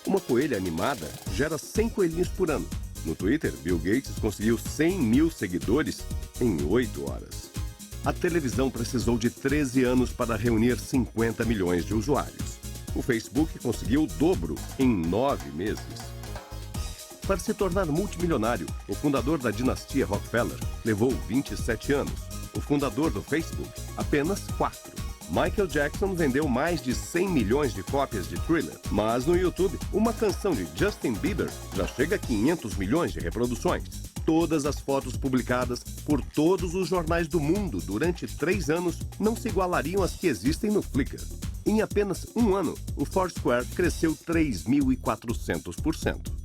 Uma coelha animada gera 100 coelhinhos por ano. No Twitter, Bill Gates conseguiu 100 mil seguidores em 8 horas. A televisão precisou de 13 anos para reunir 50 milhões de usuários. O Facebook conseguiu o dobro em 9 meses. Para se tornar multimilionário, o fundador da dinastia Rockefeller levou 27 anos. O fundador do Facebook, apenas 4. Michael Jackson vendeu mais de 100 milhões de cópias de Thriller. Mas no YouTube, uma canção de Justin Bieber já chega a 500 milhões de reproduções. Todas as fotos publicadas por todos os jornais do mundo durante 3 anos não se igualariam às que existem no Flickr. Em apenas um ano, o Foursquare cresceu 3.400%.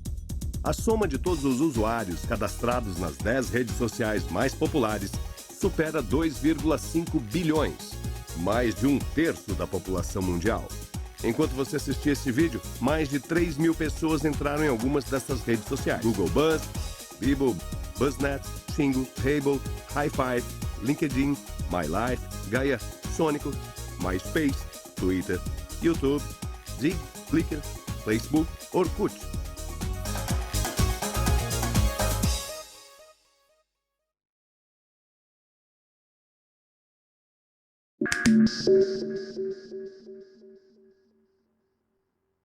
A soma de todos os usuários cadastrados nas 10 redes sociais mais populares supera 2,5 bilhões, mais de 1/3 da população mundial. Enquanto você assistia esse vídeo, mais de 3 mil pessoas entraram em algumas dessas redes sociais. Google Buzz, Bebo, Buzznet, Xingo, Hable, Hi5, LinkedIn, MyLife, Gaia, Sônico, MySpace, Twitter, YouTube, Zig, Flickr, Facebook, Orkut.